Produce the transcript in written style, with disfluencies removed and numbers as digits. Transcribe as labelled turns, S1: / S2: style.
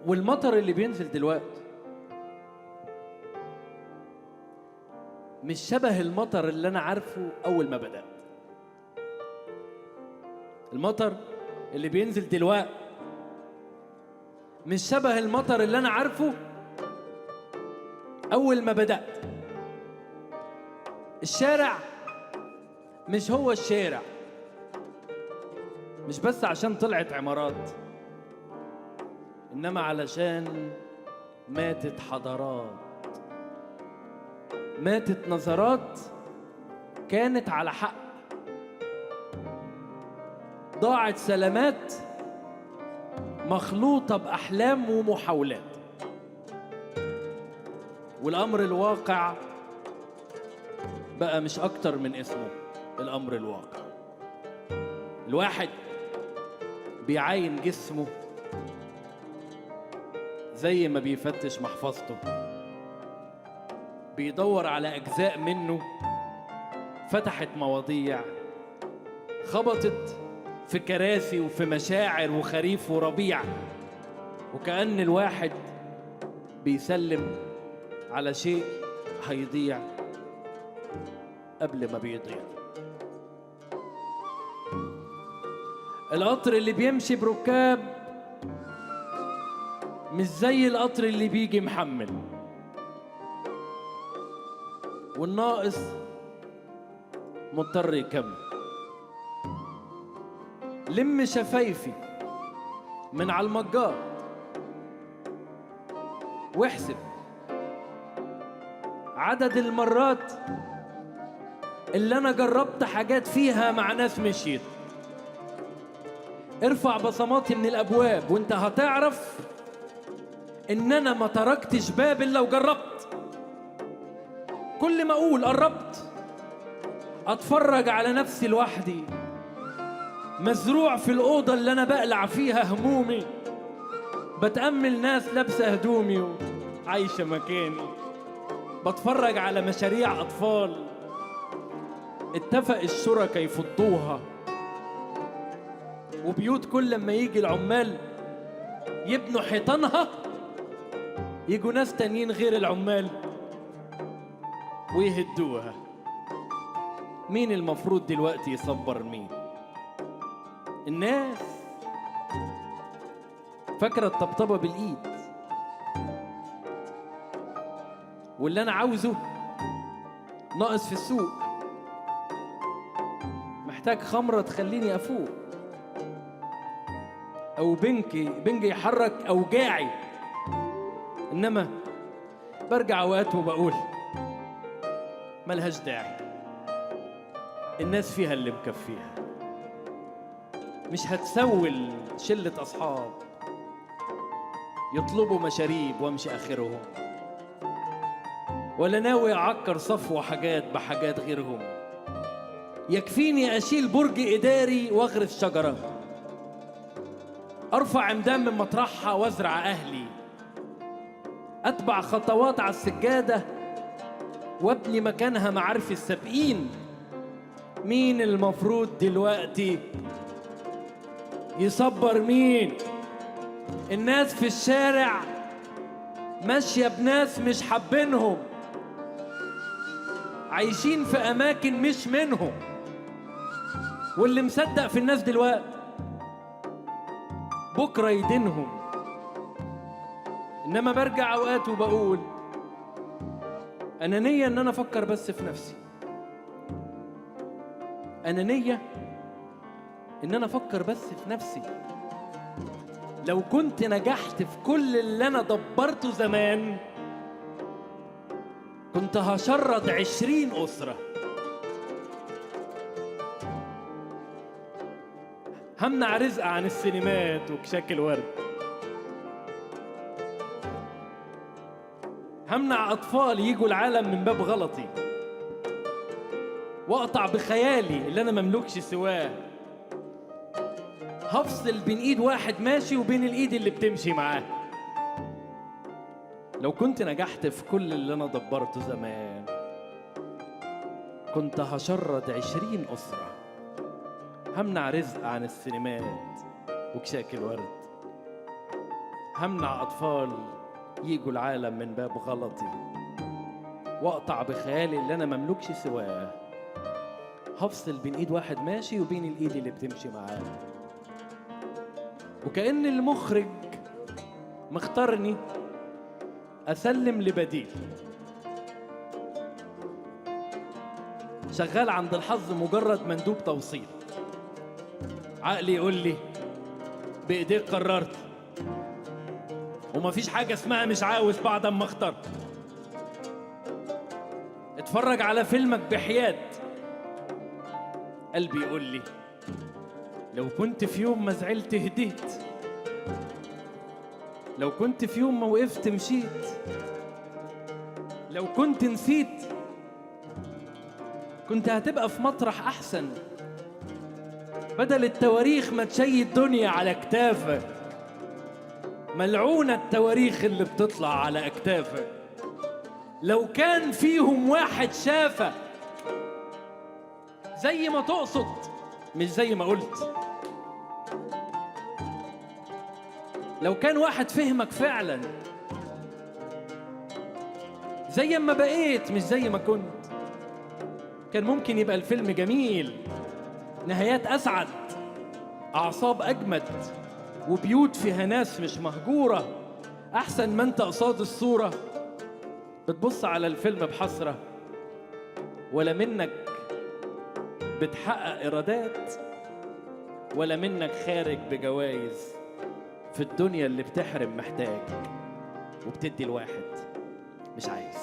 S1: والمطر اللي بينزل دلوقتي مش شبه المطر اللي أنا عارفه أول ما بدأت. المطر اللي بينزل دلوقتي مش شبه المطر اللي أنا عارفه أول ما بدأت. الشارع مش هو الشارع، مش بس عشان طلعت عمارات، إنما علشان ماتت حضارات، ماتت نظرات كانت على حق، ضاعت سلامات مخلوطة بأحلام ومحاولات. والأمر الواقع بقى مش أكتر من اسمه، الأمر الواقع. الواحد بيعاين جسمه زي ما بيفتش محفظته، بيدور على أجزاء منه فتحت مواضيع، خبطت في كراسي وفي مشاعر وخريف وربيع، وكأن الواحد بيسلم على شيء هيضيع قبل ما بيضيع. القطر اللي بيمشي بركاب مش زي القطر اللي بيجي محمل، والناقص مضطر يكمل. لم شفايفي من على المجار واحسب عدد المرات اللي أنا جربت حاجات فيها مع ناس مشيت. ارفع بصماتي من الأبواب وانت هتعرف إن أنا ما تركتش باب إلا وجربت. كل ما أقول قربت أتفرج على نفسي لوحدي، مزروع في الأوضة اللي أنا بقلع فيها همومي، بتأمل ناس لابسة هدومي وعايشة مكاني، بتفرج على مشاريع أطفال اتفق الشركاء يفضوها، وبيوت كل لما يجي العمال يبنوا حيطانها يجوا ناس تانيين غير العمال ويهدوها. مين المفروض دلوقتي يصبر مين؟ الناس فاكرة الطبطبة بالإيد، واللي أنا عاوزه ناقص في السوق، محتاج خمرة تخليني أفوق، أو بنج يحرك أوجاعي. إنما برجع أوقات وبقول ملهاش داعي، الناس فيها اللي مكفيها، مش هتسول شلة أصحاب يطلبوا مشاريب وامشي آخرهم، ولا ناوي أعكر صفو حاجات بحاجات غيرهم. يكفيني أشيل برج إداري وأغرس شجرة، أرفع عمدان من مطرحها وأزرع أهلي، أتبع خطوات على السجادة وابني مكانها معارف السابقين. مين المفروض دلوقتي يصبر مين؟ الناس في الشارع ماشية بناس مش حابينهم، عايشين في أماكن مش منهم، واللي مصدق في الناس دلوقتي بكرة يدينهم. إنما برجع أوقات وبقول أنانية إن أنا أفكر بس في نفسي، أنانية إن أنا أفكر بس في نفسي. لو كنت نجحت في كل اللي أنا دبرته زمان كنت هشرد 20 أسرة. همنع رزق عن السينمات وكشاك الورد، همنع أطفال يجوا العالم من باب غلطي، وأقطع بخيالي اللي أنا مملكش سواه. هفصل بين إيد واحد ماشي وبين الإيد اللي بتمشي معاه. لو كنت نجحت في كل اللي أنا دبرته زمان كنت هشرد 20 أسرة، همنع رزق عن السينمات وكشاك الورد، همنع أطفال يجوا العالم من باب غلطي، وأقطع بخيالي اللي أنا مملكش سواه. هفصل بين إيد واحد ماشي وبين الإيد اللي بتمشي معاه، وكأن المخرج مختارني أسلم لبديل. شغال عند الحظ مجرد مندوب توصيل. عقلي يقول لي بإيديك قررت، ومفيش حاجة اسمها مش عاوز بعد ما اخترت. اتفرج على فيلمك بحياد. قلبي يقول لي لو كنت في يوم ما زعلت هديت، لو كنت في يوم ما وقفت مشيت، لو كنت نسيت كنت هتبقى في مطرح أحسن، بدل التواريخ ما تشيل الدنيا على كتافك. ملعونة التواريخ اللي بتطلع على أكتافك. لو كان فيهم واحد شافك زي ما تقصد مش زي ما قلت، لو كان واحد فهمك فعلا زي ما بقيت مش زي ما كنت، كان ممكن يبقى الفيلم جميل، نهايات أسعد، أعصاب أجمد، وبيوت فيها ناس مش مهجورة. أحسن ما أنت قصاد الصورة بتبص على الفيلم بحسرة، ولا منك بتحقق إيرادات، ولا منك خارج بجوائز في الدنيا اللي بتحرم محتاج وبتدي الواحد مش عايز.